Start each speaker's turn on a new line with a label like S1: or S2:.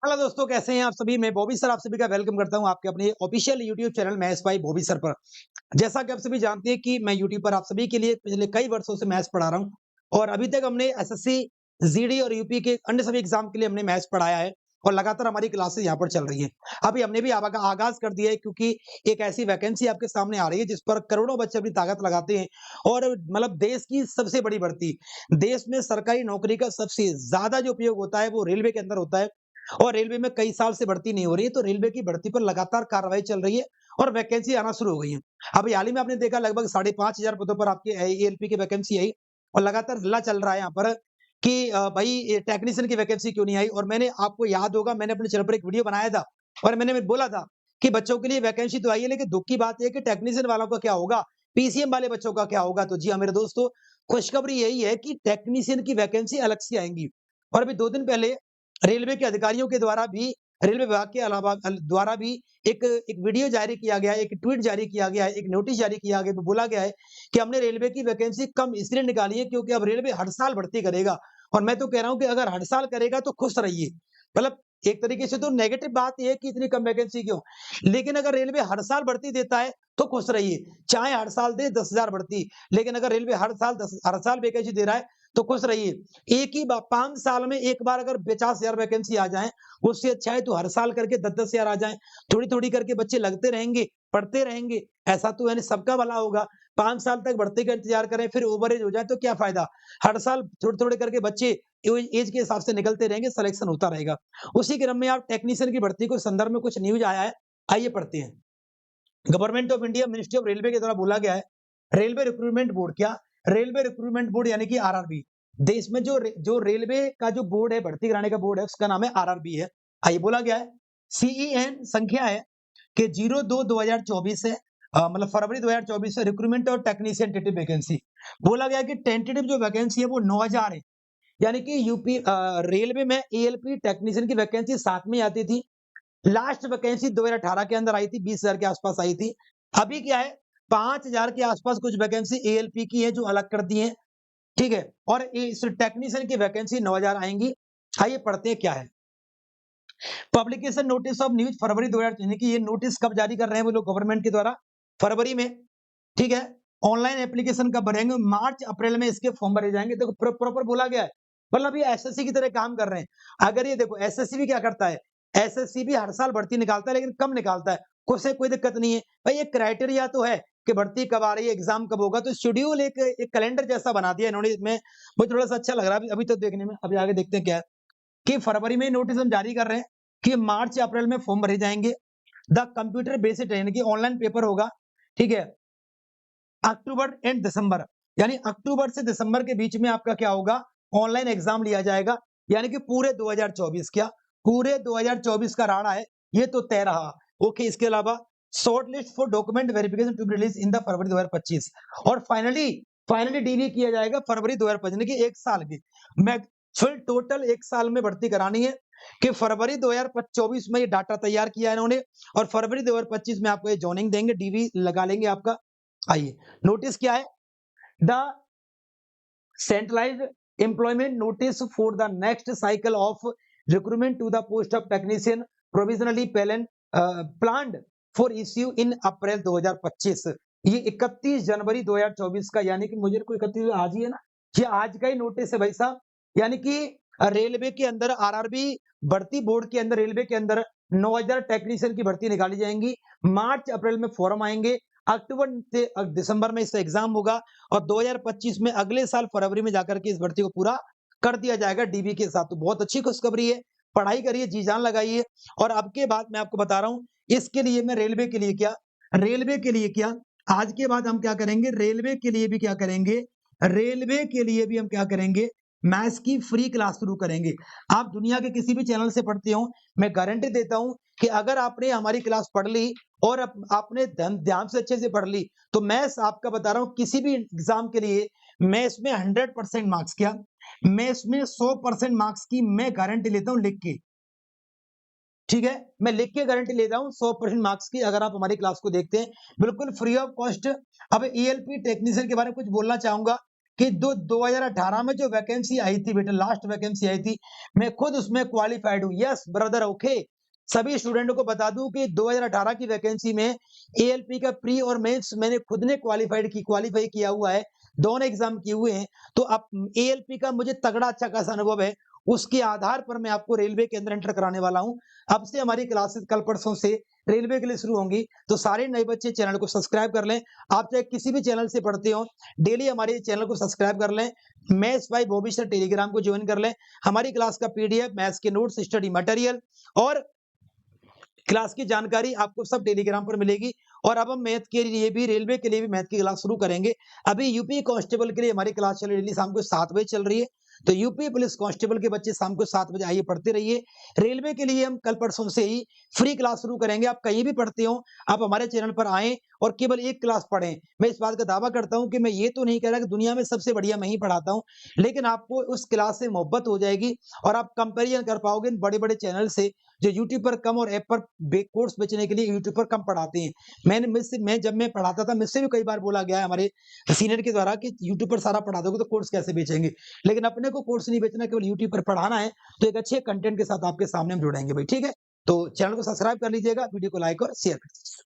S1: Hello दोस्तों, कैसे हैं आप सभी? मैं बॉबी सर आप सभी का वेलकम करता हूं आपके अपने official YouTube channel maths by Bobby sir पर। जैसा कि आप सभी जानते हैं कि मैं यूट्यूब पर आप सभी के लिए पिछले कई वर्षों से मैथ्स पढ़ा रहा हूं और अभी तक हमने एसएससी, जीडी और यूपी के अन्य सभी एग्जाम के लिए हमने मैथ्स पढ़ाया है और लगातार हमारी क्लासेस यहाँ पर चल रही है। अभी हमने भी आगाज कर दिया है क्योंकि एक ऐसी वैकेंसी आपके सामने आ रही है जिस पर करोड़ों बच्चे अपनी ताकत लगाते हैं और मतलब देश की सबसे बड़ी भर्ती, देश में सरकारी नौकरी का सबसे ज्यादा जो उपयोग होता है वो रेलवे के अंदर होता है। और रेलवे में कई साल से भर्ती नहीं हो रही है, तो रेलवे की भर्ती पर लगातार कार्रवाई चल रही है और वैकेंसी आना शुरू हो गई है। अभी हाल ही में आपने देखा लगभग 5,500 पदों पर आपकी एएलपी की वैकेंसी आई और लगातार हल्ला चल रहा है यहाँ पर कि भाई ये टेक्नीशियन की वैकेंसी क्यों नहीं आई। और मैंने आपको याद होगा मैंने अपने चैनल पर एक वीडियो बनाया था और मैंने बोला था कि बच्चों के लिए वैकेंसी तो आई है, लेकिन दुख की बात यह है कि टेक्नीशियन वालों का क्या होगा, पीसीएम वाले बच्चों का क्या होगा। तो जी हाँ मेरे दोस्तों, खुशखबरी यही है कि टेक्नीशियन की वैकेंसी अलग से आएंगी। और अभी 2 दिन पहले रेलवे के अधिकारियों के द्वारा भी, रेलवे विभाग के अलावा द्वारा भी एक एक वीडियो जारी किया गया है, एक ट्वीट जारी किया गया है, एक नोटिस जारी किया गया, बोला गया है कि हमने रेलवे की वैकेंसी कम इसलिए निकाली है क्योंकि अब रेलवे हर साल भर्ती करेगा। और मैं तो कह रहा हूं कि अगर हर साल करेगा तो खुश रहिए। मतलब एक तरीके से तो नेगेटिव बात यह है कि इतनी कम वैकेंसी क्यों, लेकिन अगर रेलवे हर साल भर्ती देता है तो खुश रहिए। चाहे हर साल दे 10,000 भर्ती, लेकिन अगर रेलवे हर साल वैकेंसी दे रहा है तो खुश रहिए। एक ही 5 साल में एक बार अगर 50,000 वैकेंसी आ जाए, उससे अच्छा है तो हर साल करके 10-10,000 आ जाए। थोड़ी-थोड़ी करके बच्चे लगते रहेंगे, पढ़ते रहेंगे, ऐसा तो यानी सबका भला होगा। 5 साल तक भर्ती का इंतजार करें, फिर ओवरेज हो जाए तो क्या फायदा। हर साल थोड़े-थोड़े करके बच्चे एज के हिसाब से निकलते रहेंगे, सिलेक्शन होता रहेगा। उसी क्रम में आप टेक्नीशियन की भर्ती को संदर्भ में कुछ न्यूज आया है, आइए पढ़ते हैं। Government of India, ministry of railway के द्वारा बोला गया है, रेलवे रिक्रूटमेंट बोर्ड क्या, रेलवे रिक्रूटमेंट बोर्ड यानी कि आरआरबी। देश में जो रेलवे का जो बोर्ड है, भर्ती कराने का बोर्ड है, उसका नाम है आरआरबी है। आइए बोला गया है, सीईएन संख्या है कि 02/2024 है, मतलब फरवरी 2024 से रिक्रूटमेंट और टेक्नीशियन टेंटेटिव वैकेंसी। बोला गया कि टेंटेटिव जो वैकेंसी है वो 9,000 है। यानी कि यूपी रेलवे में एएलपी टेक्नीशियन की वैकेंसी 7 में आती थी। लास्ट वैकेंसी 2018 के अंदर आई थी, 20,000 के आसपास आई थी। अभी क्या है, 5,000 के आसपास कुछ वैकेंसी एएलपी की है जो अलग कर दी है, ठीक है। और इस टेक्नीशियन की वैकेंसी 9,000 आएंगी। आइए पढ़ते हैं क्या है। पब्लिकेशन नोटिस ऑफ न्यूज फरवरी 2000, यानी कि ये नोटिस कब जारी कर रहे हैं वो लोग गवर्नमेंट के द्वारा, फरवरी में, ठीक है। ऑनलाइन एप्लीकेशन कब भरेंगे, मार्च अप्रैल में इसके फॉर्म भरे जाएंगे। देखो प्रॉपर बोला गया है, मतलब ये एसएससी की तरह काम कर रहे हैं। अगर ये देखो एसएससी भी क्या करता है, एसएससी भी हर साल भर्ती निकालता है लेकिन कम निकालता है, उससे कोई दिक्कत नहीं है भाई। ये क्राइटेरिया तो है कि भर्ती कब आ रही है, एग्जाम कब होगा, तो शेड्यूल एक कैलेंडर जैसा बना दिया इन्होंने। इसमें मुझे थोड़ा सा अच्छा लग रहा है अभी तो देखने में। अभी आगे देखते हैं क्या है कि फरवरी में नोटिस हम जारी कर रहे हैं कि मार्च अप्रैल में फॉर्म भरे जाएंगे। द कंप्यूटर बेस्ड यानी कि ऑनलाइन पेपर होगा, ठीक है। अक्टूबर एंड दिसंबर, यानी अक्टूबर से दिसंबर के बीच में आपका क्या होगा, ऑनलाइन एग्जाम लिया जाएगा। यानी कि पूरे 2024, क्या पूरे 2024 का राणा है, ये तो तय रहा। ओके, इसके अलावा short list for document verification to be release in the February 2025। और फाइनली फाइनली डीवी किया जाएगा फरवरी 2025, यानी कि 1 साल की। मैं फुल टोटल 1 साल में भर्ती करानी है कि फरवरी 2024 में ये डाटा तैयार किया इन्होंने और फरवरी 2025 में आपको ये जॉइनिंग देंगे, डीवी लगा लेंगे आपका। आइए, नोटिस क्या है, the centralised employment notice for the next cycle of recruitment to the post of technician provisionally planned for issue in April 2025। ये 31 जनवरी 2024 का, यानी कि मुझे कोई 31 आज ही है ना, ये आज का ही नोटिस है भाई साहब। यानी कि रेलवे के अंदर आरआरबी भर्ती बोर्ड के अंदर, रेलवे के अंदर 9,000 टेक्नीशियन की भर्ती निकाली जाएंगी। मार्च अप्रैल में फॉर्म आएंगे, अक्टूबर से दिसंबर में इसका एग्जाम होगा और 2025 में अगले साल फरवरी में जाकर के इस भर्ती को पूरा कर दिया जाएगा डीबी के साथ। तो बहुत अच्छी खुशखबरी है, पढ़ाई करिए, जी जान लगाइए। और अब के बाद मैं आपको बता रहा हूं, इसके लिए मैं रेलवे के लिए क्या, रेलवे के लिए क्या, आज के बाद हम क्या करेंगे, रेलवे के लिए भी क्या करेंगे, रेलवे के लिए भी हम क्या करेंगे, मैथ्स की फ्री क्लास शुरू करेंगे। आप दुनिया के किसी भी चैनल से पढ़ते हो, मैं गारंटी देता हूं कि अगर आपने हमारी क्लास पढ़ ली और आपने ध्यान से अच्छे से पढ़ ली, तो मैं आपका बता रहा हूं किसी भी एग्जाम के लिए मैं इसमें 100% मार्क्स, क्या मैं इसमें 100% मार्क्स की मैं गारंटी लेता हूं लिख के, ठीक है। मैं लिख के गारंटी लेता हूं 100% मार्क्स की, अगर आप हमारी क्लास को देखते हैं बिल्कुल फ्री ऑफ कॉस्ट। अब ईएलपी टेक्नीशियन के बारे में कुछ बोलना चाहूंगा कि दो 2018 में जो वैकेंसी आई थी बेटा, लास्ट वैकेंसी आई थी, मैं खुद उसमें क्वालिफाइड हूँ। Yes brother, okay. सभी स्टूडेंटों को बता दूं कि 2018 की वैकेंसी में एएलपी का प्री और मेंस मैंने खुद ने क्वालीफाई किया हुआ है, दोनों एग्जाम किए हुए हैं। तो अब एएलपी का मुझे तगड़ा अच्छा खासा अनुभव है, उसके आधार पर मैं आपको रेलवे के अंदर एंटर कराने वाला हूँ। अब से हमारी क्लासेस कल परसों से रेलवे के लिए शुरू होंगी, तो सारे नए बच्चे चैनल को सब्सक्राइब कर लें। आप चाहे किसी भी चैनल से पढ़ते हो, डेली हमारे चैनल को सब्सक्राइब कर लें। Maths by Bobby sir Telegram को ज्वाइन कर लें। हमारी क्लास का पीडीएफ, मैथ्स के नोट्स, स्टडी मटेरियल और क्लास की जानकारी आपको सब टेलीग्राम पर मिलेगी। और अब हम मैथ के लिए भी, रेलवे के लिए भी मैथ की क्लास शुरू करेंगे। अभी यूपी कांस्टेबल के लिए हमारी क्लास चल रही है, डेली शाम को 7 बजे चल रही है। तो यूपी पुलिस कांस्टेबल के बच्चे शाम को 7 बजे आइए, पढ़ते रहिए। रेलवे के लिए हम कल परसों से ही फ्री क्लास शुरू करेंगे। आप कहीं भी पढ़ते हो, आप हमारे चैनल पर आएँ और केवल एक क्लास पढ़ें। मैं इस बात का दावा करता हूँ कि मैं ये तो नहीं कह रहा कि दुनिया में सबसे बढ़िया मैं ही पढ़ाता हूँ, लेकिन आपको उस क्लास से मोहब्बत हो जाएगी और आप कंपैरिजन कर पाओगे इन बड़े-बड़े चैनल से, जो यूट्यूब पर कम और ऐप पर कोर्स बेचने के लिए यूट्यूब पर कम पढ़ाते हैं। मैं जब मैं पढ़ाता था, मुझसे भी कई बार बोला गया है हमारे सीनियर के द्वारा कि यूट्यूब पर सारा पढ़ा दोगे तो कोर्स कैसे बेचेंगे? लेकिन अपने को कोर्स नहीं बेचना, केवल यूट्यूब पर पढ़ाना है, तो एक अच्छे कंटेंट के साथ आपके सामने हम जुड़ेंगे भाई, ठीक है? तो चैनल को सब्सक्राइब कर लीजिएगा, वीडियो को लाइक और शेयर कर दीजिए।